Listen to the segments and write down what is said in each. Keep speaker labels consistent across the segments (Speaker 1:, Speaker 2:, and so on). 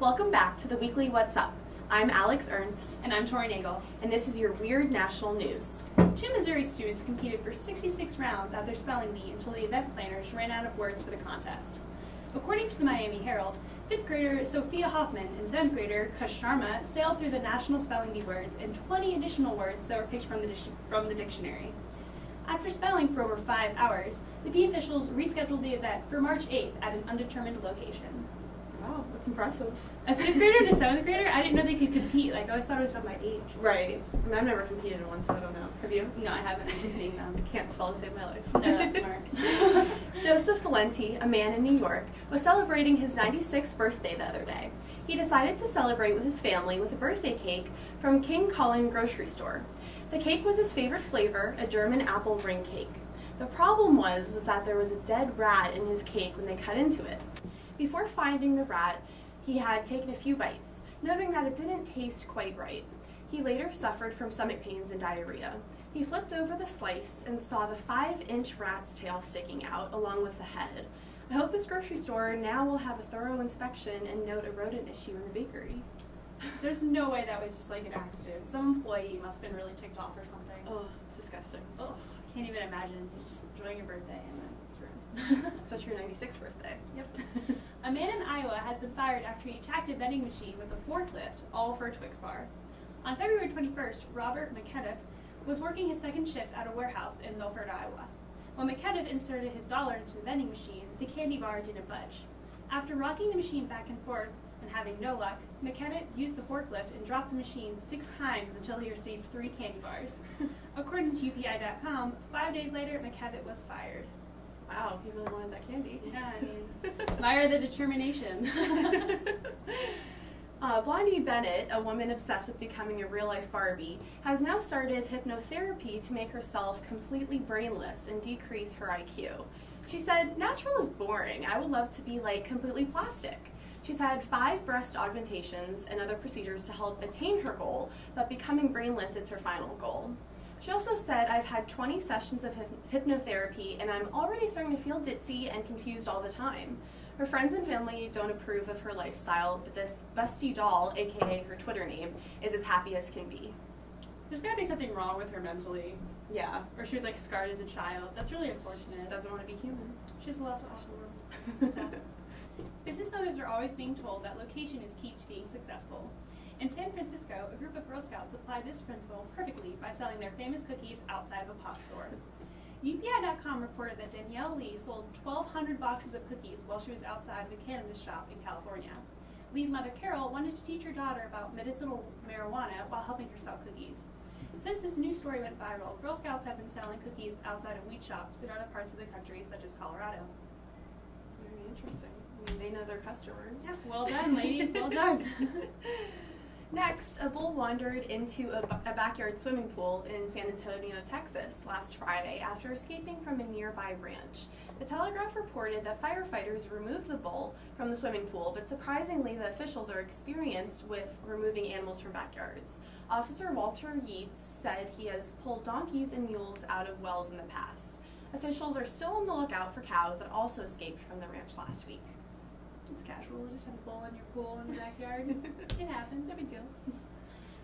Speaker 1: Welcome back to the weekly What's Up. I'm Alex Ernst.
Speaker 2: And I'm Dory Nagel.
Speaker 1: And this is your weird national news.
Speaker 2: 2 Missouri students competed for 66 rounds at their spelling bee until the event planners ran out of words for the contest. According to the Miami Herald, 5th grader Sophia Hoffman and 7th grader Kush Sharma sailed through the national spelling bee words and 20 additional words that were picked from the dictionary. After spelling for over 5 hours, the bee officials rescheduled the event for March 8th at an undetermined location.
Speaker 1: Wow, that's impressive.
Speaker 2: A 5th grader to 7th grader? I didn't know they could compete. Like, I always thought it was done by age.
Speaker 1: Right. I mean, I've never competed in one, so I don't know. Have you?
Speaker 2: No, I haven't. I've just seen them.
Speaker 1: I can't spell to save my life.
Speaker 2: No, that's smart.
Speaker 1: Joseph Valenti, a man in New York, was celebrating his 96th birthday the other day. He decided to celebrate with his family with a birthday cake from King Cullen grocery store. The cake was his favorite flavor, a German apple ring cake. The problem was that there was a dead rat in his cake when they cut into it. Before finding the rat, he had taken a few bites, noting that it didn't taste quite right. He later suffered from stomach pains and diarrhea. He flipped over the slice and saw the 5-inch rat's tail sticking out along with the head. I hope this grocery store now will have a thorough inspection and note a rodent issue in the bakery.
Speaker 2: There's no way that was just like an accident. Some employee must have been really ticked off or something.
Speaker 1: Oh, it's disgusting.
Speaker 2: Oh, I can't even imagine just enjoying your birthday and then it's ruined.
Speaker 1: Especially your 96th birthday.
Speaker 2: Yep. A man in Iowa has been fired after he attacked a vending machine with a forklift, all for a Twix bar. On February 21st, Robert McKenniff was working his second shift at a warehouse in Milford, Iowa. When McKenniff inserted his dollar into the vending machine, the candy bar didn't budge. After rocking the machine back and forth and having no luck, McKenniff used the forklift and dropped the machine 6 times until he received 3 candy bars. According to UPI.com, 5 days later, McKenniff was fired.
Speaker 1: Wow, he really wanted that candy.
Speaker 2: Yeah, I mean, admire the determination.
Speaker 1: Blondie Bennett, a woman obsessed with becoming a real-life Barbie, has now started hypnotherapy to make herself completely brainless and decrease her IQ. She said, "Natural is boring. I would love to be like completely plastic." She's had 5 breast augmentations and other procedures to help attain her goal, but becoming brainless is her final goal. She also said, "I've had 20 sessions of hypnotherapy and I'm already starting to feel ditzy and confused all the time." Her friends and family don't approve of her lifestyle, but this busty doll, aka her Twitter name, is as happy as can be.
Speaker 2: There's gotta be something wrong with her mentally.
Speaker 1: Yeah.
Speaker 2: Or she was like scarred as a child. That's really unfortunate.
Speaker 1: She just doesn't want to be human.
Speaker 2: She has a lot to offer the world. Sad. Business owners are always being told that location is key to being successful. In San Francisco, a group of Girl Scouts applied this principle perfectly by selling their famous cookies outside of a pop store. UPI.com reported that Danielle Lee sold 1,200 boxes of cookies while she was outside of a cannabis shop in California. Lee's mother, Carol, wanted to teach her daughter about medicinal marijuana while helping her sell cookies. Since this news story went viral, Girl Scouts have been selling cookies outside of weed shops in other parts of the country, such as Colorado.
Speaker 1: Very interesting. I mean, they know their customers.
Speaker 2: Yeah, well done, ladies, well done.
Speaker 1: Next, a bull wandered into a backyard swimming pool in San Antonio, Texas last Friday after escaping from a nearby ranch. The Telegraph reported that firefighters removed the bull from the swimming pool, but surprisingly the officials are experienced with removing animals from backyards. Officer Walter Yeats said he has pulled donkeys and mules out of wells in the past. Officials are still on the lookout for cows that also escaped from the ranch last week.
Speaker 2: It's casual, just have a bowl in your pool in the backyard. It happens, no big deal.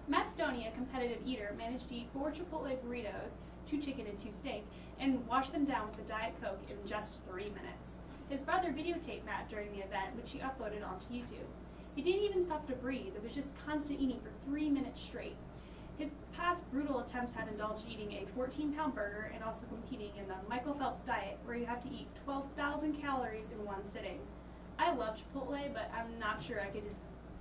Speaker 2: Matt Stoney, a competitive eater, managed to eat 4 Chipotle burritos, 2 chicken and 2 steak, and wash them down with a Diet Coke in just 3 minutes. His brother videotaped Matt during the event, which he uploaded onto YouTube. He didn't even stop to breathe, it was just constant eating for 3 minutes straight. His past brutal attempts had indulged eating a 14-pound burger and also competing in the Michael Phelps diet, where you have to eat 12,000 calories in one sitting. I love Chipotle, but I'm not sure I could just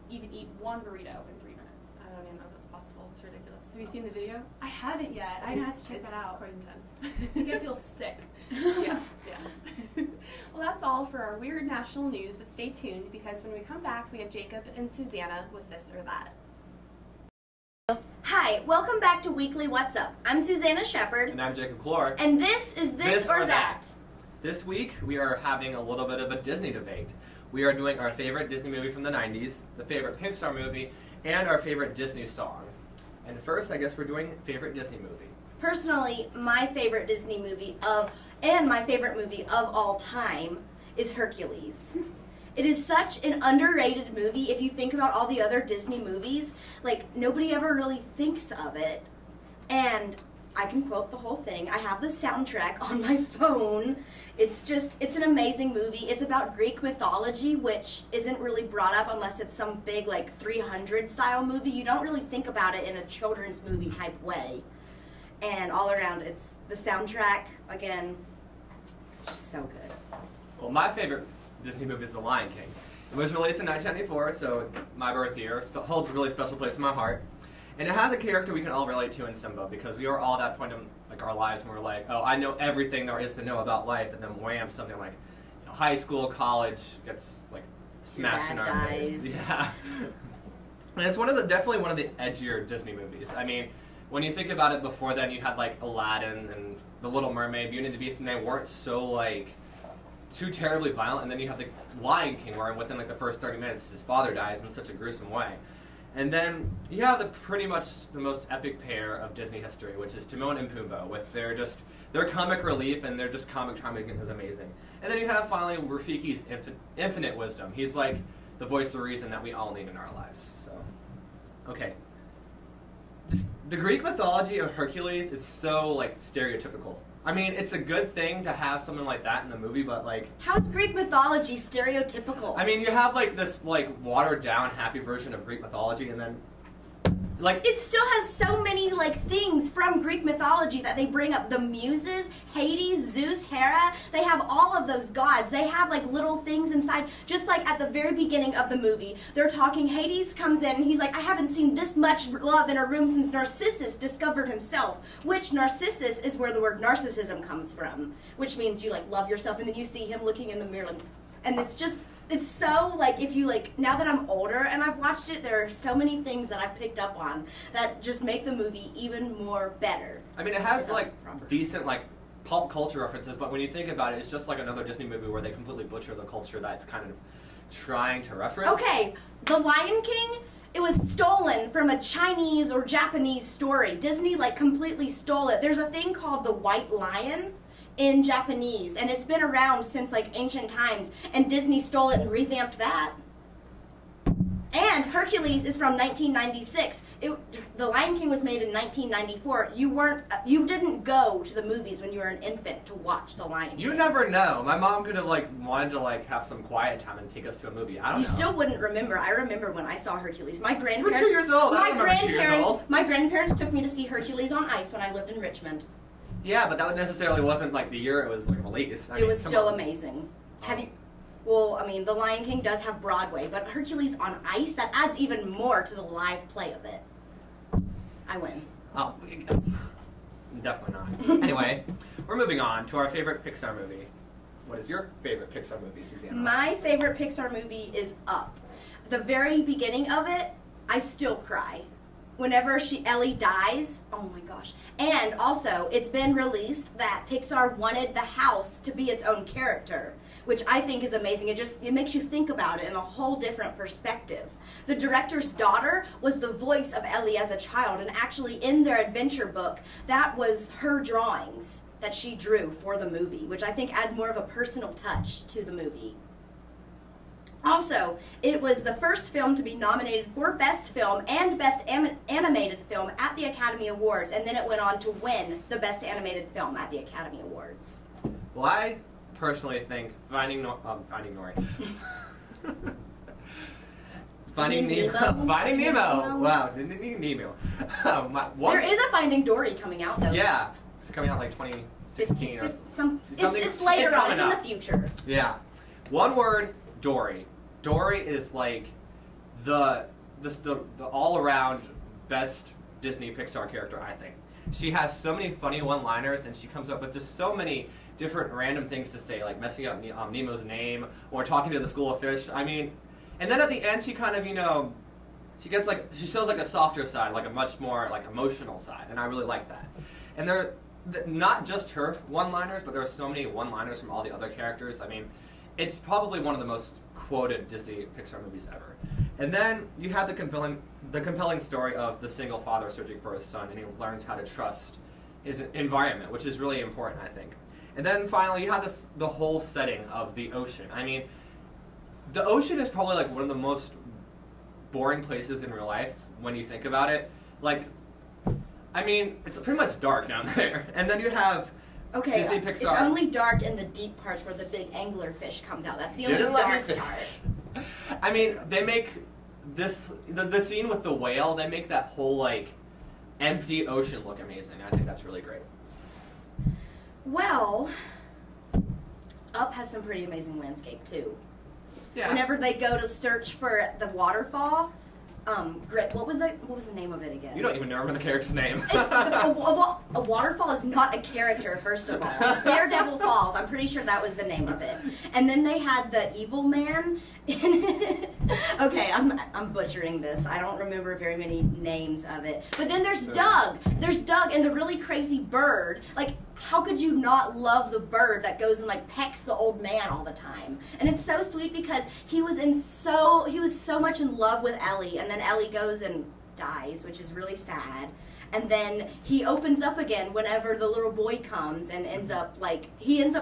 Speaker 2: even eat 1 burrito in 3 minutes.
Speaker 1: I don't even know if that's possible. It's ridiculous. Have you seen the video?
Speaker 2: I haven't yet. I have to check that out.
Speaker 1: It's quite intense.
Speaker 2: I think I feel sick.
Speaker 1: Yeah. Well, that's all for our weird national news, but stay tuned because when we come back, we have Jacob and Susanna with This or That.
Speaker 3: Hi, welcome back to Weekly What's Up. I'm Susanna Shepard.
Speaker 4: And I'm Jacob Clark.
Speaker 3: And this is This or That.
Speaker 4: This week, we are having a little bit of a Disney debate. We are doing our favorite Disney movie from the 90s, the favorite Pixar movie, and our favorite Disney song. And first, I guess we're doing favorite Disney movie.
Speaker 3: Personally, my favorite Disney movie and my favorite movie of all time is Hercules. It is such an underrated movie. If you think about all the other Disney movies, like, nobody ever really thinks of it. And I can quote the whole thing. I have the soundtrack on my phone. It's an amazing movie. It's about Greek mythology, which isn't really brought up unless it's some big, like, 300 style movie. You don't really think about it in a children's movie type way. And all around, it's the soundtrack, again, it's just so good.
Speaker 4: Well, my favorite Disney movie is The Lion King. It was released in 1994, so my birth year holds a really special place in my heart. And it has a character we can all relate to in Simba, because we are all at that point in like our lives when we're like, oh, I know everything there is to know about life, and then wham, something like high school, college gets like smashed in our face. Yeah. And it's definitely one of the edgier Disney movies. I mean, when you think about it, before then you had like Aladdin and The Little Mermaid, Beauty and the Beast, and they weren't so like too terribly violent. And then you have the Lion King, where within like the first 30 minutes his father dies in such a gruesome way. And then you have pretty much the most epic pair of Disney history, which is Timon and Pumbaa, with their comic relief, and their just comic timing is amazing. And then you have finally Rafiki's infinite wisdom. He's like the voice of reason that we all need in our lives. So, okay. Just the Greek mythology of Hercules is so like stereotypical. I mean, it's a good thing to have something like that in the movie, but like...
Speaker 3: How's Greek mythology stereotypical?
Speaker 4: I mean, you have like this like watered-down, happy version of Greek mythology, and then... like...
Speaker 3: It still has so many like things from Greek mythology that they bring up. The Muses, Hades, Zeus, Hera, they have all of those gods. They have like little things inside. Just like at the very beginning of the movie, they're talking, Hades comes in and he's like, I haven't seen this much love in a room since Narcissus discovered himself. Which Narcissus is where the word narcissism comes from. Which means you like love yourself, and then you see him looking in the mirror like, and it's just... It's so, like, if you, like, now that I'm older and I've watched it, there are so many things that I've picked up on that just make the movie even more better.
Speaker 4: I mean, it has, like, decent, like, pulp culture references, but when you think about it, it's just like another Disney movie where they completely butcher the culture that's kind of trying to reference.
Speaker 3: Okay, The Lion King, it was stolen from a Chinese or Japanese story. Disney, like, completely stole it. There's a thing called the White Lion in Japanese, and it's been around since like ancient times, and Disney stole it and revamped that. And Hercules is from 1996. The Lion King was made in 1994. You didn't go to the movies when you were an infant to watch The Lion King.
Speaker 4: You never know. My mom could have like wanted to like have some quiet time and take us to a movie. I don't know.
Speaker 3: You still wouldn't remember. I remember when I saw Hercules. My grandparents.
Speaker 4: You were 2 years old. I remember 2 years old.
Speaker 3: My grandparents took me to see Hercules on ice when I lived in Richmond.
Speaker 4: Yeah, but that necessarily wasn't like the year it was like released.
Speaker 3: It was still amazing. Have you? Well, I mean, The Lion King does have Broadway, but Hercules on ice, that adds even more to the live play of it. I win.
Speaker 4: Oh, definitely not. Anyway, we're moving on to our favorite Pixar movie. What is your favorite Pixar movie, Susanna?
Speaker 3: My favorite Pixar movie is Up. The very beginning of it, I still cry. Whenever Ellie dies, oh my gosh. And also, it's been released that Pixar wanted the house to be its own character, which I think is amazing. It makes you think about it in a whole different perspective. The director's daughter was the voice of Ellie as a child, and actually in their adventure book, that was her drawings that she drew for the movie, which I think adds more of a personal touch to the movie. Also, it was the first film to be nominated for Best Film and Best Animated Film at the Academy Awards, and then it went on to win the Best Animated Film at the Academy Awards.
Speaker 4: Well, I personally think Finding Nemo. Finding Nemo. Wow, Nemo.
Speaker 3: There is a Finding Dory coming out, though.
Speaker 4: Yeah, it's coming out like 2016 or something.
Speaker 3: It's later on. It's in the future.
Speaker 4: Yeah. One word, Dory. Dory is like the all-around best Disney Pixar character, I think. She has so many funny one-liners, and she comes up with just so many different random things to say, like messing up Nemo's name or talking to the school of fish. I mean, and then at the end, she kind of, she shows like a softer side, like a much more like emotional side, and I really like that. And not just her one-liners, but there are so many one-liners from all the other characters. I mean, it's probably one of the most quoted Disney Pixar movies ever. And then you have the compelling story of the single father searching for his son, and he learns how to trust his environment, which is really important, I think. And then finally, you have the whole setting of the ocean. I mean, the ocean is probably like one of the most boring places in real life when you think about it. Like, I mean, it's pretty much dark down there. And then you have Disney Pixar.
Speaker 3: It's only dark in the deep parts where the big anglerfish comes out. That's the only dark part.
Speaker 4: I mean, they make this, the scene with the whale, they make that whole, like, empty ocean look amazing. I think that's really great.
Speaker 3: Well, Up has some pretty amazing landscape, too.
Speaker 4: Yeah.
Speaker 3: Whenever they go to search for the waterfall, what was the name of it again?
Speaker 4: You don't even remember the character's name.
Speaker 3: A waterfall is not a character, first of all. Daredevil Falls, I'm pretty sure that was the name of it. And then they had the evil man. Okay, I'm butchering this. I don't remember very many names of it. But then there's Doug. There's Doug and the really crazy bird. Like, how could you not love the bird that goes and like pecks the old man all the time? And it's so sweet because he was so much in love with Ellie, and then Ellie goes and dies, which is really sad. And then he opens up again whenever the little boy comes and ends up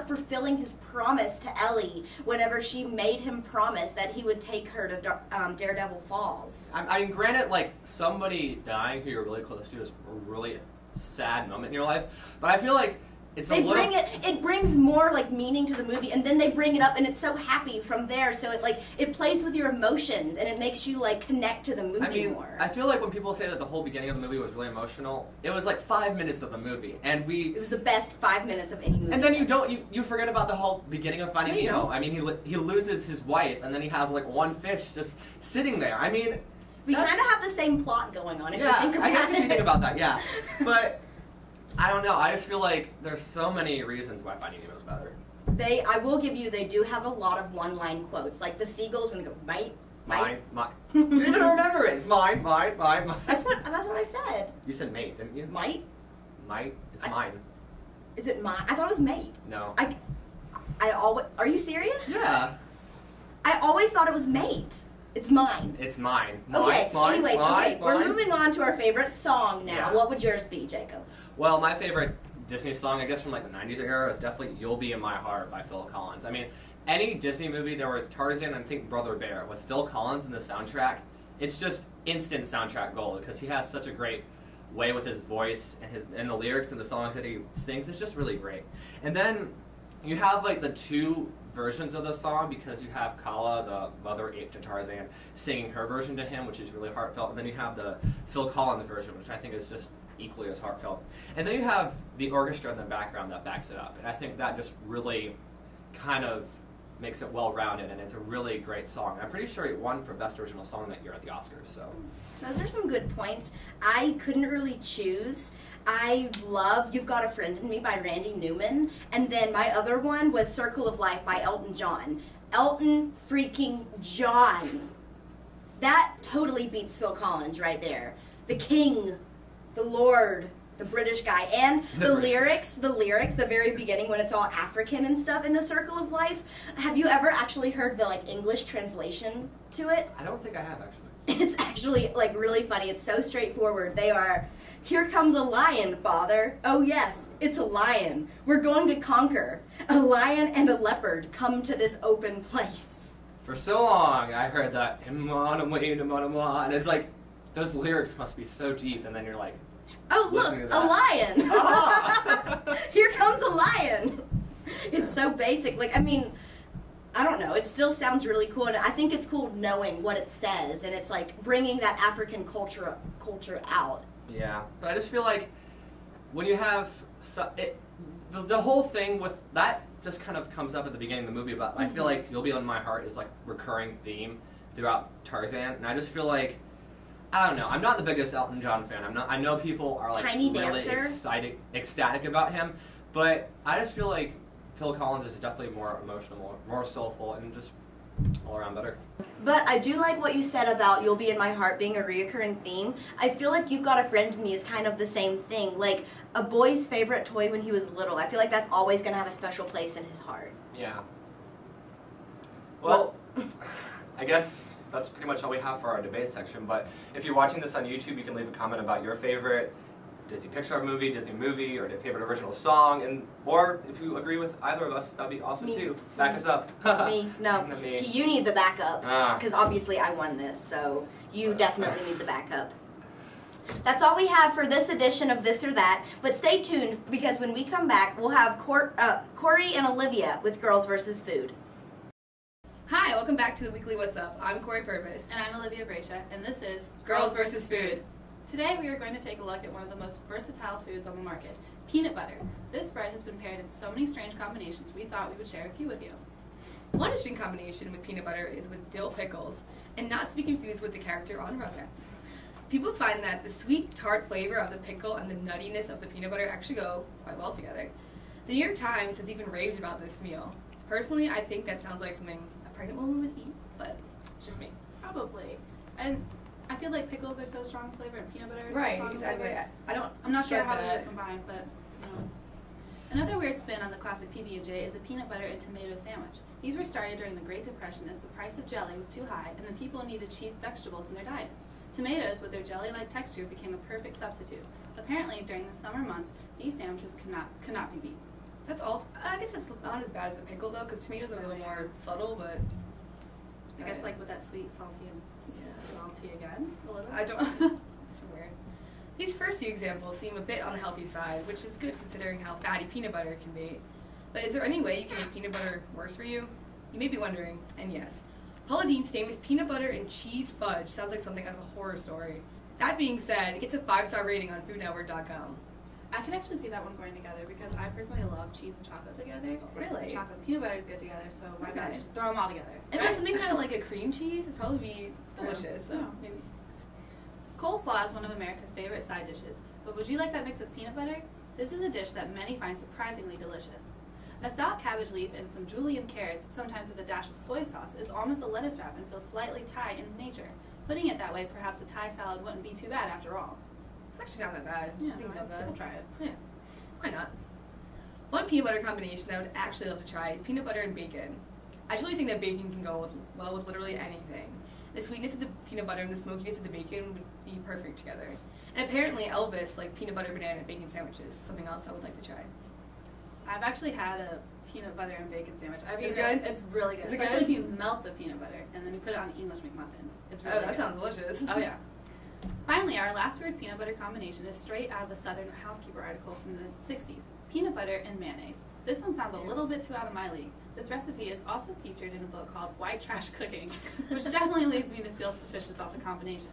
Speaker 3: fulfilling his promise to Ellie whenever she made him promise that he would take her to Daredevil Falls.
Speaker 4: I mean, granted, like, somebody dying who you're really close to is a really sad moment in your life, but I feel like it brings more like meaning to the movie, and then they bring it up and it's so happy from there, so it plays with your emotions and it makes you like connect to the movie more. I feel like when people say that the whole beginning of the movie was really emotional, it was like 5 minutes of the movie, and it
Speaker 3: was the best 5 minutes of any movie.
Speaker 4: And then you forget about the whole beginning of Finding Nemo. I mean, he loses his wife, and then he has like one fish just sitting there. I mean,
Speaker 3: we kind of have the same plot going on if you think about it.
Speaker 4: I guess if you think about that, yeah. But I don't know. I just feel like there's so many reasons why Finding Nemo is better.
Speaker 3: I will give you, they do have a lot of one-line quotes, like the seagulls when they go, mine.
Speaker 4: You didn't even remember it. It's mine.
Speaker 3: That's what I said.
Speaker 4: You said mate, didn't you?
Speaker 3: Might?
Speaker 4: It's mine.
Speaker 3: Is it mine? I thought it was mate.
Speaker 4: No.
Speaker 3: Are you serious?
Speaker 4: Yeah.
Speaker 3: I always thought it was mate. It's mine.
Speaker 4: It's mine.
Speaker 3: We're moving on to our favorite song now.
Speaker 4: Yeah.
Speaker 3: What would yours be, Jacob?
Speaker 4: Well, my favorite Disney song, I guess from like the 90s era, is definitely You'll Be in My Heart by Phil Collins. I mean, any Disney movie, there was Tarzan and I think Brother Bear. With Phil Collins in the soundtrack, it's just instant soundtrack gold because he has such a great way with his voice and the lyrics and the songs that he sings. It's just really great. And then you have like the two versions of the song because you have Kala, the mother ape to Tarzan, singing her version to him, which is really heartfelt, and then you have the Phil Collins version, which I think is just equally as heartfelt. And then you have the orchestra in the background that backs it up, and I think that just really kind of makes it well-rounded, and it's a really great song. I'm pretty sure it won for Best Original Song that year at the Oscars, so.
Speaker 3: Those are some good points. I couldn't really choose. I love You've Got a Friend in Me by Randy Newman, and then my other one was Circle of Life by Elton John. Elton freaking John. That totally beats Phil Collins right there. The king, the lord, the British guy, and the lyrics, the very beginning when it's all African and stuff in the Circle of Life. Have you ever actually heard the like English translation to it?
Speaker 4: I don't think I have actually.
Speaker 3: It's actually like really funny. It's so straightforward. They are, here comes a lion, father. Oh yes, it's a lion. We're going to conquer. A lion and a leopard come to this open place.
Speaker 4: For so long, I heard that, and it's like, those lyrics must be so deep, and then you're like,
Speaker 3: oh look, a lion.
Speaker 4: Ah.
Speaker 3: Here comes a lion. It's so basic. Like, I mean, I don't know. It still sounds really cool, and I think it's cool knowing what it says, and it's like bringing that African culture out.
Speaker 4: Yeah, but I just feel like when you have the whole thing with that just kind of comes up at the beginning of the movie. But I feel like You'll Be in My Heart is like recurring theme throughout Tarzan, and I just feel like, I don't know. I'm not the biggest Elton John fan. I know people are like
Speaker 3: Tiny
Speaker 4: really
Speaker 3: Dancer.
Speaker 4: ecstatic about him, but I just feel like Phil Collins is definitely more emotional, more soulful, and just all around better.
Speaker 3: But I do like what you said about You'll Be in My Heart being a reoccurring theme. I feel like You've Got a Friend in Me is kind of the same thing. Like a boy's favorite toy when he was little. I feel like that's always going to have a special place in his heart.
Speaker 4: Yeah. Well, I guess that's pretty much all we have for our debate section, but if you're watching this on YouTube, you can leave a comment about your favorite Disney Pixar movie, Disney movie, or their favorite original song, and or if you agree with either of us, that'd be awesome too. Back us up.
Speaker 3: Me? No.
Speaker 4: Me.
Speaker 3: You need the backup,
Speaker 4: Ah.
Speaker 3: because obviously I won this, so you definitely need the backup. That's all we have for this edition of This or That, but stay tuned because when we come back, we'll have Corey and Olivia with Girls vs. Food.
Speaker 5: Hi, welcome back to the weekly What's Up. I'm Corey Purvis.
Speaker 2: And I'm Olivia Bracia, and this is
Speaker 5: Girls vs. Food.
Speaker 2: Today we are going to take a look at one of the most versatile foods on the market, peanut butter. This bread has been paired in so many strange combinations we thought we would share a few with you.
Speaker 5: One interesting combination with peanut butter is with dill pickles, and not to be confused with the character on Rugrats. People find that the sweet, tart flavor of the pickle and the nuttiness of the peanut butter actually go quite well together. The New York Times has even raved about this meal. Personally, I think that sounds like something a pregnant woman would eat, but it's just me.
Speaker 2: Probably. And I feel like pickles are so strong flavor and peanut butter is so
Speaker 5: Right,
Speaker 2: strong
Speaker 5: exactly.
Speaker 2: flavor.
Speaker 5: I'm
Speaker 2: not sure
Speaker 5: get
Speaker 2: how those are
Speaker 5: that.
Speaker 2: combined, but you know. Another weird spin on the classic PB&J is a peanut butter and tomato sandwich. These were started during the Great Depression as the price of jelly was too high and the people needed cheap vegetables in their diets. Tomatoes, with their jelly-like texture, became a perfect substitute. Apparently, during the summer months, these sandwiches could not be beat.
Speaker 5: That's also, I guess that's not as bad as the pickle though, because tomatoes are a little more subtle, but
Speaker 2: I guess like with that sweet, salty, and salty again, a little.
Speaker 5: I don't, it's weird. These first few examples seem a bit on the healthy side, which is good considering how fatty peanut butter can be. But is there any way you can make peanut butter worse for you? You may be wondering, and yes. Paula Deen's famous peanut butter and cheese fudge sounds like something out of a horror story. That being said, it gets a 5-star rating on foodnetwork.com.
Speaker 2: I can actually see that one going together because I personally love cheese and chocolate together.
Speaker 5: Really?
Speaker 2: Chocolate and peanut butter is good together, so why not
Speaker 5: Okay.
Speaker 2: just throw them all together?
Speaker 5: And with something kind of like a cream cheese, it's probably be delicious, so
Speaker 2: Yeah.
Speaker 5: maybe.
Speaker 2: Coleslaw is one of America's favorite side dishes, but would you like that mixed with peanut butter? This is a dish that many find surprisingly delicious. A stout cabbage leaf and some julienne carrots, sometimes with a dash of soy sauce, is almost a lettuce wrap and feels slightly Thai in nature. Putting it that way, perhaps a Thai salad wouldn't be too bad after all.
Speaker 5: It's actually not that bad.
Speaker 2: Yeah,
Speaker 5: Think about that.
Speaker 2: I'll try it.
Speaker 5: Yeah, why not? One peanut butter combination that I would actually love to try is peanut butter and bacon. I truly think that bacon can go well with literally anything. The sweetness of the peanut butter and the smokiness of the bacon would be perfect together. And apparently Elvis liked peanut butter, banana, and bacon sandwiches, something else I would like to try.
Speaker 2: I've actually had a peanut butter and bacon sandwich. I've
Speaker 5: Is it
Speaker 2: eaten
Speaker 5: good?
Speaker 2: It's really good,
Speaker 5: Is it
Speaker 2: especially
Speaker 5: good?
Speaker 2: if you melt the peanut butter and then you put it on an English McMuffin. It's really
Speaker 5: Oh, that
Speaker 2: good.
Speaker 5: sounds delicious.
Speaker 2: Oh yeah. Finally, our last weird peanut butter combination is straight out of the Southern Housekeeper article from the 60s. Peanut butter and mayonnaise. This one sounds a little bit too out of my league. This recipe is also featured in a book called White Trash Cooking, which definitely leads me to feel suspicious about the combination.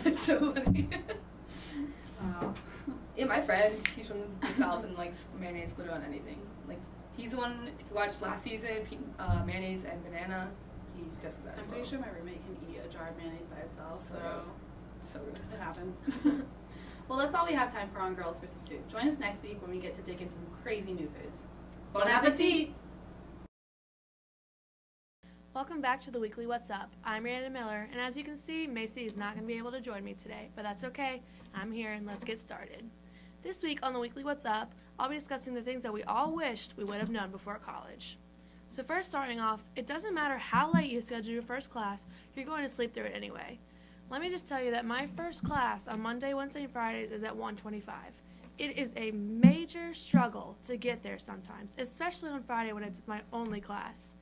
Speaker 5: It's so funny.
Speaker 2: Wow.
Speaker 5: Yeah, my friend, he's from the South and likes mayonnaise literally on anything. Like, he's the one, if you watched last season, mayonnaise and banana, he suggested that
Speaker 2: I'm
Speaker 5: as well.
Speaker 2: pretty sure my roommate can eat a jar of mayonnaise by itself,
Speaker 5: So
Speaker 2: so
Speaker 5: gross. So gross.
Speaker 2: it happens. Well, that's all we have time for on Girls vs. Food. Join us next week when we get to dig into some crazy new foods.
Speaker 5: Bon appetit!
Speaker 1: Welcome back to the weekly What's Up. I'm Rhiannon Miller, and as you can see, Macy is not going to be able to join me today, but that's okay. I'm here, and let's get started. This week on the weekly What's Up, I'll be discussing the things that we all wished we would have known before college. So first, starting off, it doesn't matter how late you schedule your first class, you're going to sleep through it anyway. Let me just tell you that my first class on Monday, Wednesday, and Fridays is at 1:25. It is a major struggle to get there sometimes, especially on Friday when it's my only class.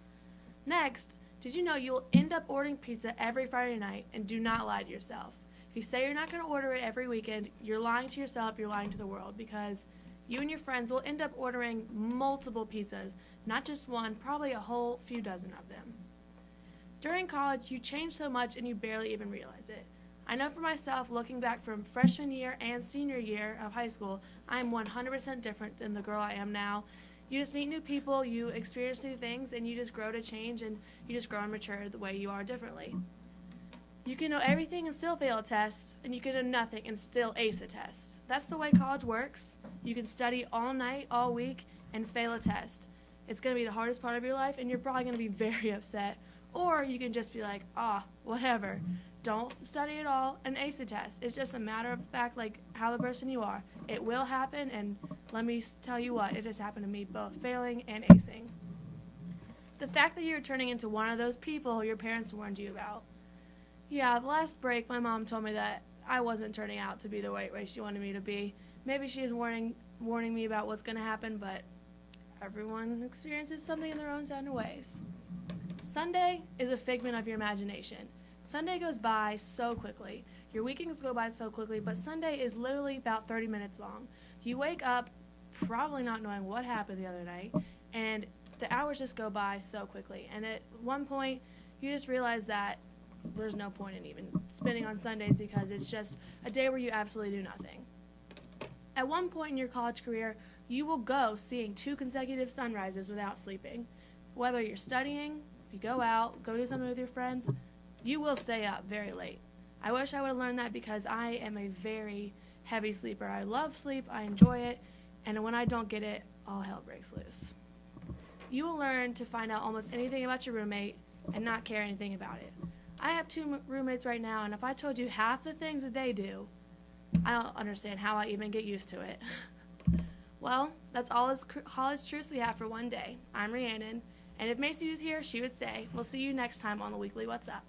Speaker 1: Next, did you know you'll end up ordering pizza every Friday night, and do not lie to yourself. If you say you're not going to order it every weekend, you're lying to yourself, you're lying to the world, because you and your friends will end up ordering multiple pizzas, not just one, probably a whole few dozen of them. During college, you change so much and you barely even realize it. I know for myself, looking back from freshman year and senior year of high school, I am 100% different than the girl I am now. You just meet new people, you experience new things, and you just grow to change, and you just grow and mature the way you are differently. You can know everything and still fail a test, and you can know nothing and still ace a test. That's the way college works. You can study all night, all week, and fail a test. It's going to be the hardest part of your life, and you're probably going to be very upset. Or you can just be like, whatever. Don't study at all and ace a test. It's just a matter of fact, like how the person you are. It will happen, and let me tell you what, it has happened to me, both failing and acing. The fact that you're turning into one of those people your parents warned you about. Yeah, the last break, my mom told me that
Speaker 6: I wasn't turning out to be the white race she wanted me to be. Maybe she is warning me about what's going to happen, but everyone experiences something in their own kind of ways. Sunday is a figment of your imagination. Sunday goes by so quickly. Your weekends go by so quickly, but Sunday is literally about 30 minutes long. You wake up probably not knowing what happened the other night, and the hours just go by so quickly. And at one point, you just realize that there's no point in even spending on Sundays because it's just a day where you absolutely do nothing. At one point in your college career, you will go seeing 2 consecutive sunrises without sleeping. Whether you're studying, if you go out, go do something with your friends, you will stay up very late. I wish I would have learned that because I am a very heavy sleeper. I love sleep, I enjoy it, and when I don't get it, all hell breaks loose. You will learn to find out almost anything about your roommate and not care anything about it. I have 2 roommates right now, and if I told you half the things that they do, I don't understand how I even get used to it. Well, that's all as college truths we have for one day. I'm Rhiannon, and if Macy was here, she would say, we'll see you next time on the Weekly What's Up.